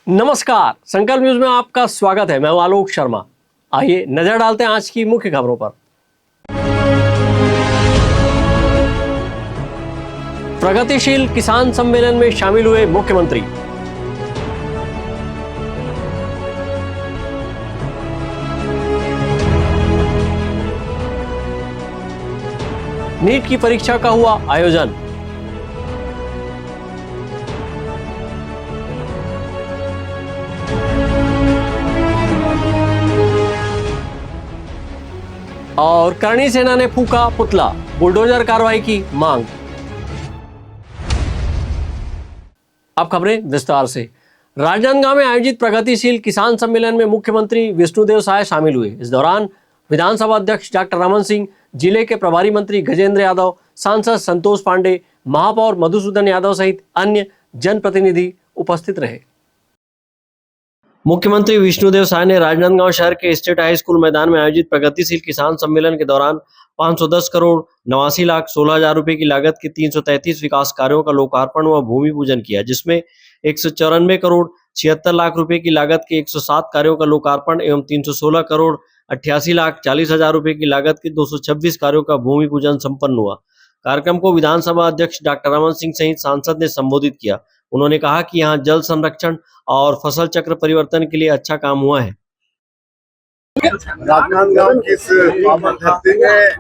नमस्कार, संकल्प न्यूज में आपका स्वागत है। मैं हूं आलोक शर्मा। आइए नजर डालते हैं आज की मुख्य खबरों पर। प्रगतिशील किसान सम्मेलन में शामिल हुए मुख्यमंत्री। नीट की परीक्षा का हुआ आयोजन। और करणी सेना ने फूका पुतला, बुलडोजर कार्रवाई की मांग। अब खबरें विस्तार से। राजनांदगांव में आयोजित प्रगतिशील किसान सम्मेलन में मुख्यमंत्री विष्णुदेव साय शामिल हुए। इस दौरान विधानसभा अध्यक्ष डॉक्टर रमन सिंह, जिले के प्रभारी मंत्री गजेंद्र यादव, सांसद संतोष पांडे, महापौर मधुसूदन यादव सहित अन्य जनप्रतिनिधि उपस्थित रहे। मुख्यमंत्री विष्णुदेव साय ने राजनांदगांव शहर के स्टेट हाई स्कूल मैदान में आयोजित प्रगतिशील किसान सम्मेलन के दौरान 510 करोड़ 89,16,000 रुपए की लागत के 333 विकास कार्यों का लोकार्पण व भूमि पूजन किया, जिसमें 194 करोड़ 76 लाख रुपए की लागत के 107 कार्यों का लोकार्पण एवं 316 करोड़ 88,40,000 रुपए की लागत के 226 कार्यों का भूमि पूजन संपन्न हुआ। कार्यक्रम को विधानसभा अध्यक्ष डॉक्टर रमन सिंह सहित सांसद ने संबोधित किया। उन्होंने कहा कि यहाँ जल संरक्षण और फसल चक्र परिवर्तन के लिए अच्छा काम हुआ है। राजनांदगांव की इस पावन धरती में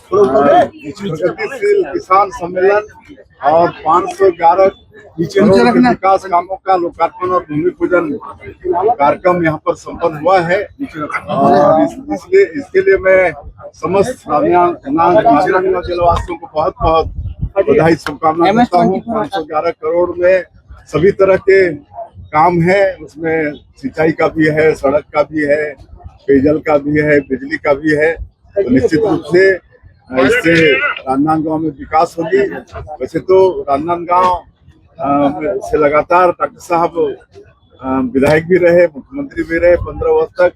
प्रगतिशील किसान सम्मेलन और 511 करोड़ के विकास कामों का लोकार्पण और भूमि पूजन कार्यक्रम यहाँ पर संपन्न हुआ है। और इसलिए इसके लिए मैं समस्त राजनांदगांव जिलावासियों को बहुत बहुत बधाई शुभकामनाएं देता हूँ। 511 करोड़ में सभी तरह के काम है, उसमें सिंचाई का भी है, सड़क का भी है, पेयजल का भी है, बिजली का भी है। तो निश्चित रूप से इससे राजनांदगांव में विकास होगी। वैसे तो राजनांदगांव से लगातार डॉक्टर साहब विधायक भी रहे, मुख्यमंत्री भी रहे 15 वर्ष तक,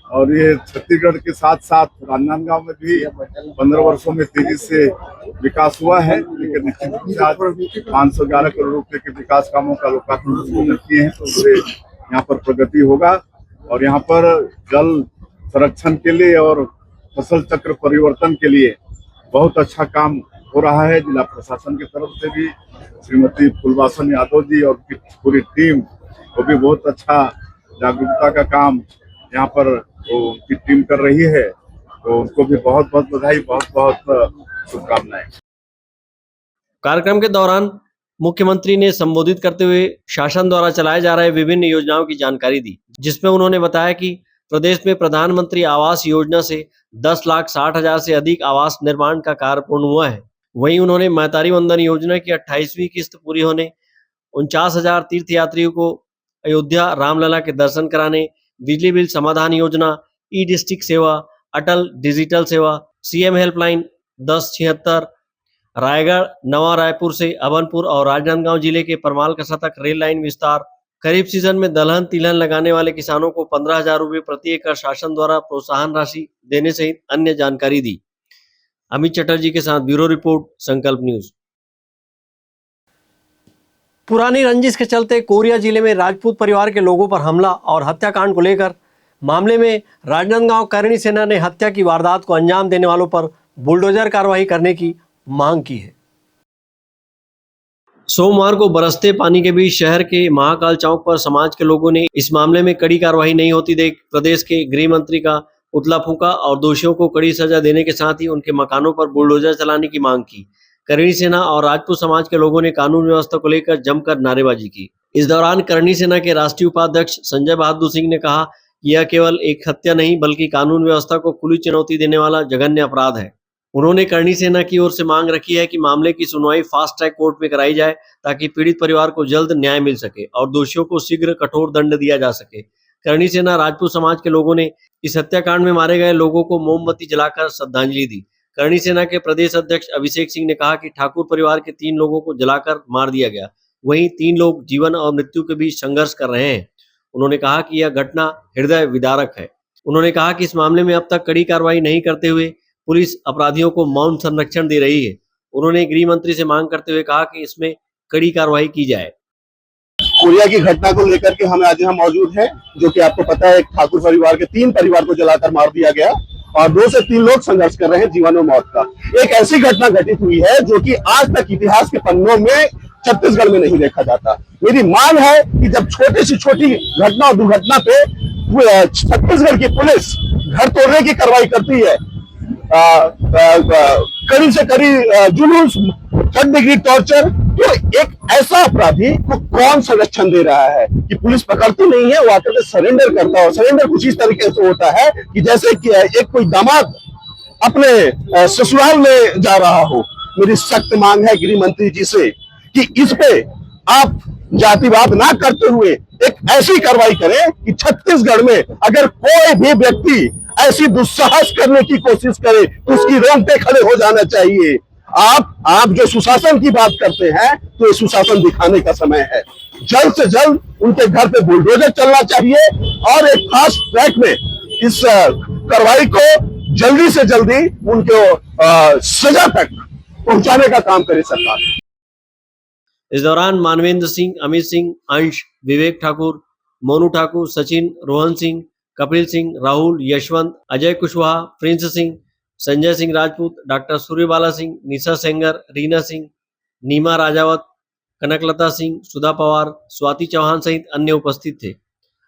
और ये छत्तीसगढ़ के साथ साथ राजनांदगांव में भी 15 वर्षों में तेजी से विकास हुआ है। लेकिन निश्चित रूप से आज 511 करोड़ रुपए के विकास कामों का लोकार्पण किए हैं, तो उससे यहाँ पर प्रगति होगा। और यहाँ पर जल संरक्षण के लिए और फसल चक्र परिवर्तन के लिए बहुत अच्छा काम हो रहा है। जिला प्रशासन की तरफ से भी श्रीमती फुलवासन यादव जी और पूरी टीम वो भी बहुत अच्छा जागरूकता का काम यहाँ पर उनकी टीम कर रही है। तो उनको भी बहुत बहुत बधाई, बहुत बहुत शुभकामनाएं। कार्यक्रम के दौरान मुख्यमंत्री ने संबोधित करते हुए शासन द्वारा चलाए जा रहे विभिन्न योजनाओं की जानकारी दी, जिसमें उन्होंने बताया कि प्रदेश में प्रधानमंत्री आवास योजना से 10,60,000 से अधिक आवास निर्माण का कार्य पूर्ण हुआ है। वहीं उन्होंने महतारी वंदन योजना की 28वीं किस्त पूरी होने, 49,000 तीर्थयात्रियों को अयोध्या रामलला के दर्शन कराने, बिजली बिल समाधान योजना, ई डिस्ट्रिक्ट सेवा, अटल डिजिटल सेवा, सीएम हेल्पलाइन 1076, रायगढ़ नवा रायपुर से अभनपुर और राजनांदगांव जिले के परमालकसा तक रेल लाइन विस्तार, खरीफ सीजन में दलहन तिलहन लगाने वाले किसानों को 15,000 रुपये प्रति एकड़ शासन द्वारा प्रोत्साहन राशि देने सहित अन्य जानकारी दी। अमित चटर्जी के साथ ब्यूरो रिपोर्ट, संकल्प न्यूज। पुरानी रंजिश के चलते कोरिया जिले में राजपूत परिवार के लोगों पर हमला और हत्याकांड को लेकर मामले में राजनांदगांव करणी सेना ने हत्या की वारदात को अंजाम देने वालों पर बुलडोजर कार्रवाई करने की मांग की है। सोमवार को बरसते पानी के बीच शहर के महाकाल चौक पर समाज के लोगों ने इस मामले में कड़ी कार्रवाई नहीं होती देख प्रदेश के गृह मंत्री का पुतला फूंका और दोषियों को कड़ी सजा देने के साथ ही उनके मकानों पर बुलडोजर चलाने की मांग की। करणी सेना और राजपूत समाज के लोगों ने कानून व्यवस्था को लेकर जमकर नारेबाजी की। इस दौरान करणी सेना के राष्ट्रीय उपाध्यक्ष संजय बहादुर सिंह ने कहा कि यह केवल एक हत्या नहीं बल्कि कानून व्यवस्था को खुली चुनौती देने वाला जघन्य अपराध है। उन्होंने करणी सेना की ओर से मांग रखी है कि मामले की सुनवाई फास्ट ट्रैक कोर्ट में कराई जाए ताकि पीड़ित परिवार को जल्द न्याय मिल सके और दोषियों को शीघ्र कठोर दंड दिया जा सके। करणी सेना राजपूत समाज के लोगों ने इस हत्याकांड में मारे गए लोगों को मोमबत्ती जलाकर श्रद्धांजलि दी। करणी सेना के प्रदेश अध्यक्ष अभिषेक सिंह ने कहा कि ठाकुर परिवार के 3 लोगों को जलाकर मार दिया गया, वहीं 3 लोग जीवन और मृत्यु के बीच संघर्ष कर रहे हैं। उन्होंने कहा कि यह घटना हृदय विदारक है। उन्होंने कहा कि इस मामले में अब तक कड़ी कार्रवाई नहीं करते हुए पुलिस अपराधियों को मौन संरक्षण दे रही है। उन्होंने गृह मंत्री से मांग करते हुए कहा कि इसमें कड़ी कार्रवाई की जाए। कोरिया की घटना को लेकर के हम आज यहाँ मौजूद हैं, जो कि आपको पता है, एक ठाकुर परिवार के 3 परिवार को जलाकर मार दिया गया और 2 से 3 लोग संघर्ष कर रहे हैं जीवन और मौत का। एक ऐसी घटना घटित हुई है जो कि आज तक इतिहास के पन्नों में छत्तीसगढ़ में नहीं देखा जाता। मेरी मांग है कि जब छोटी से छोटी घटना और दुर्घटना पे छत्तीसगढ़ की पुलिस घर तोड़ने की कार्रवाई करती है, कड़ी से कड़ी जुलूस, 3rd डिग्री टॉर्चर, तो एक ऐसा अपराधी को कौन संरक्षण दे रहा है कि पुलिस पकड़ती नहीं है, वो आकर के सरेंडर करता है। सरेंडर कुछ इस तरीके से होता है कि जैसे कि एक कोई दामाद अपने ससुराल में जा रहा हो। मेरी सख्त मांग है गृह मंत्री जी से कि इस पे आप जातिवाद ना करते हुए एक ऐसी कार्रवाई करें कि छत्तीसगढ़ में अगर कोई भी व्यक्ति ऐसी दुस्साहस करने की कोशिश करे तो उसकी रोंगटे खड़े हो जाना चाहिए। आप जो सुशासन की बात करते हैं, तो ये सुशासन दिखाने का समय है। जल्द से जल्द उनके घर पे बुलडोजर चलना चाहिए और एक फास्ट ट्रैक में इस कार्रवाई को जल्दी से जल्दी उनको सजा तक पहुंचाने का काम करे सरकार। इस दौरान मानवेंद्र सिंह, अमित सिंह, अंश, विवेक ठाकुर, मोनू ठाकुर, सचिन, रोहन सिंह, कपिल सिंह, राहुल, यशवंत, अजय कुशवाहा, प्रिंस सिंह, संजय सिंह राजपूत, डॉक्टर सूर्यबाला सिंह, निशा सेंगर, रीना सिंह, नीमा राजावत, कनकलता सिंह, सुधा पवार, स्वाति चौहान सहित अन्य उपस्थित थे।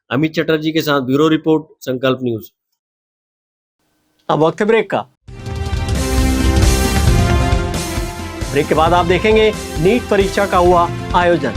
अमित चटर्जी के साथ ब्यूरो रिपोर्ट, संकल्प न्यूज। अब वक्त है ब्रेक का। ब्रेक के बाद आप देखेंगे नीट परीक्षा का हुआ आयोजन।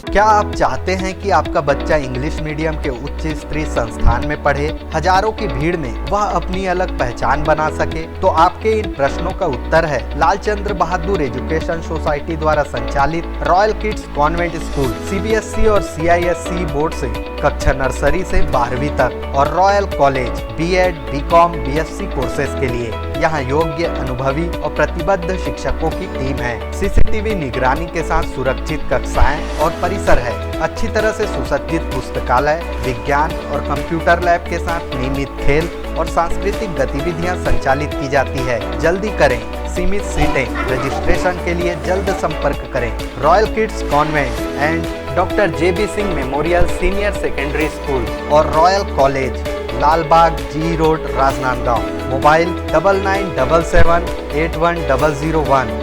क्या आप चाहते हैं कि आपका बच्चा इंग्लिश मीडियम के उच्च स्तरीय संस्थान में पढ़े, हजारों की भीड़ में वह अपनी अलग पहचान बना सके? तो आपके इन प्रश्नों का उत्तर है लालचंद्र बहादुर एजुकेशन सोसाइटी द्वारा संचालित royal Kids convent school, CBSE और CISE बोर्ड से कक्षा नर्सरी से 12वीं तक और Royal college B.Ed, B.Com, BSc courses के लिए। यहाँ योग्य, अनुभवी और प्रतिबद्ध शिक्षकों की टीम है। CCTV निगरानी के साथ सुरक्षित कक्षाएं और परिसर है। अच्छी तरह से सुसज्जित पुस्तकालय, विज्ञान और कंप्यूटर लैब के साथ नियमित खेल और सांस्कृतिक गतिविधियां संचालित की जाती है। जल्दी करें, सीमित सीटें। रजिस्ट्रेशन के लिए जल्द संपर्क करें। Royal Kids Convent and doctor JB Singh Memorial Senior Secondary School और Royal College, Lalbagh, G Road, Rajnandgaon. Mobile 9977 81001।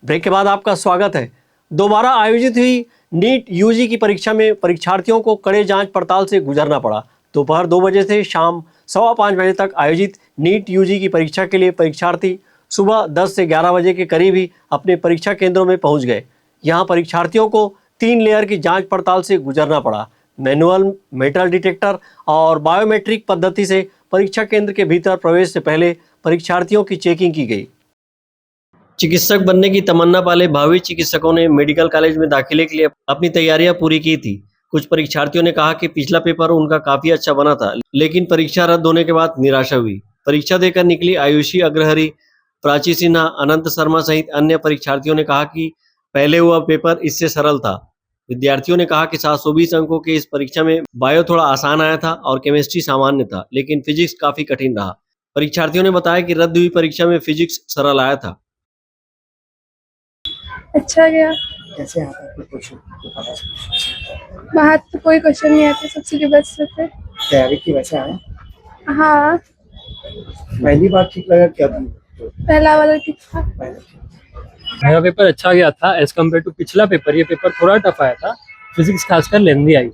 Break के बाद आपका स्वागत है। दोबारा आयोजित हुई नीट UG की परीक्षा में परीक्षार्थियों को कड़े जांच पड़ताल से गुजरना पड़ा। दोपहर 2 बजे से शाम 5:15 बजे तक आयोजित नीट UG की परीक्षा के लिए परीक्षार्थी सुबह 10 से 11 बजे के करीब ही अपने परीक्षा केंद्रों में पहुंच गए। यहां परीक्षार्थियों को 3 लेयर की जांच पड़ताल से गुजरना पड़ा। मैनुअल, मेटल डिटेक्टर और बायोमेट्रिक पद्धति से परीक्षा केंद्र के भीतर प्रवेश से पहले परीक्षार्थियों की चेकिंग की गई। चिकित्सक बनने की तमन्ना वाले भावी चिकित्सकों ने मेडिकल कॉलेज में दाखिले के लिए अपनी तैयारियां पूरी की थी। कुछ परीक्षार्थियों ने कहा कि पिछला पेपर उनका काफी अच्छा बना था, लेकिन परीक्षा रद्द होने के बाद निराशा हुई। परीक्षा देकर निकली आयुषी अग्रहरी, प्राची सिन्हा, अनंत शर्मा सहित अन्य परीक्षार्थियों ने कहा कि पहले हुआ पेपर इससे सरल था। विद्यार्थियों ने कहा कि 720 अंकों की इस परीक्षा में बायो थोड़ा आसान आया था और केमिस्ट्री सामान्य था, लेकिन फिजिक्स काफी कठिन रहा। परीक्षार्थियों ने बताया कि रद्द हुई परीक्षा में फिजिक्स सरल आया था। अच्छा गया। कैसे यहाँ पर क्वेश्चन? बाहर तो कोई क्वेश्चन नहीं आते, सब सिलेबस से थे। तैयारी की वजह आए? हाँ, पहली बार ठीक लगा क्या? पहला वाला ठीक था। मेरा पेपर अच्छा गया था एज कम्पेयर टू पिछला पेपर। ये पेपर थोड़ा टफ आया था, फिजिक्स खासकर लेंदी आई।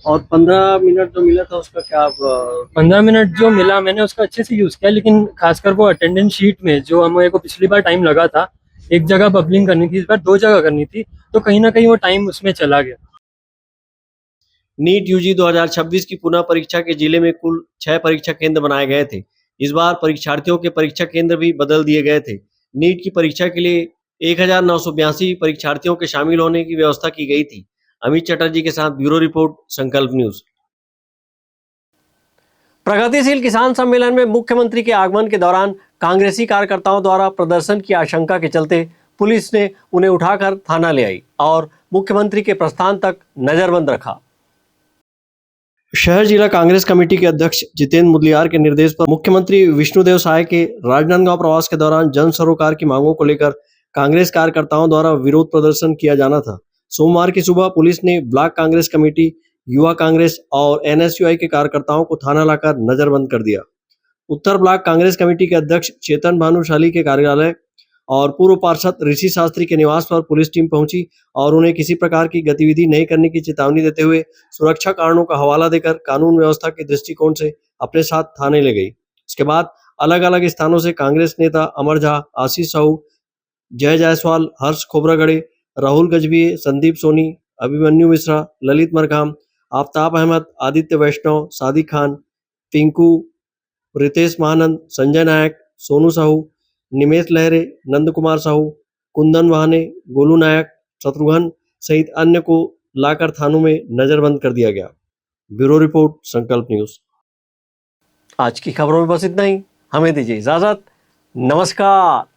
और 15 मिनट जो मिला था उसका क्या? 15 मिनट जो मिला मैंने उसका अच्छे से यूज किया, लेकिन खासकर वो अटेंडेंस शीट में जो हमें को पिछली बार टाइम लगा था, एक जगह बबलिंग करनी थी, इस बार 2 जगह करनी थी, तो कहीं ना कहीं वो टाइम उसमें चला गया। नीट यूजी 2026 की पुनः परीक्षा के जिले में कुल 6 परीक्षा केंद्र बनाए गए थे। इस बार परीक्षार्थियों के परीक्षा केंद्र भी बदल दिए गए थे। नीट की परीक्षा के लिए 1982 परीक्षार्थियों के शामिल होने की व्यवस्था की गई थी। अमित चटर्जी के साथ ब्यूरो रिपोर्ट, संकल्प न्यूज। प्रगतिशील किसान सम्मेलन में मुख्यमंत्री के आगमन के दौरान कांग्रेसी कार्यकर्ताओं द्वारा प्रदर्शन की आशंका के चलते पुलिस ने उन्हें उठाकर थाना ले आई और मुख्यमंत्री के प्रस्थान तक नजरबंद रखा। शहर जिला कांग्रेस कमेटी के अध्यक्ष जितेंद्र मुदलियार के निर्देश पर मुख्यमंत्री विष्णुदेव साय के राजनांदगांव प्रवास के दौरान जन सरोकार की मांगों को लेकर कांग्रेस कार्यकर्ताओं द्वारा विरोध प्रदर्शन किया जाना था। सोमवार की सुबह पुलिस ने ब्लॉक कांग्रेस कमेटी, युवा कांग्रेस और एनएसयूआई के कार्यकर्ताओं को थाना लाकर नजरबंद कर दिया। उत्तर ब्लॉक कांग्रेस कमेटी के अध्यक्ष चेतन भानुशाली के कार्यालय और पूर्व पार्षद ऋषि शास्त्री के निवास पर पुलिस टीम पहुंची और उन्हें किसी प्रकार की गतिविधि नहीं करने की चेतावनी देते हुए सुरक्षा कारणों का हवाला देकर कानून व्यवस्था के दृष्टिकोण से अपने साथ थाने ले गई। इसके बाद अलग अलग स्थानों से कांग्रेस नेता अमर झा, आशीष साहू, जय जायसवाल, हर्ष खोबरागड़े, राहुल गजभिये, संदीप सोनी, अभिमन्यु मिश्रा, ललित मरकाम, आफ्ताब अहमद, आदित्य वैष्णव, सादिक खान, पिंकू, रितेश महानंद, संजय नायक, सोनू साहू, निमेश लहरे, नंद कुमार साहू, कुंदन वाहने, गोलू नायक, शत्रुघ्न सहित अन्य को लाकर थानों में नजरबंद कर दिया गया। ब्यूरो रिपोर्ट, संकल्प न्यूज। आज की खबरों में बस इतना ही। हमें दीजिए इजाजत। नमस्कार।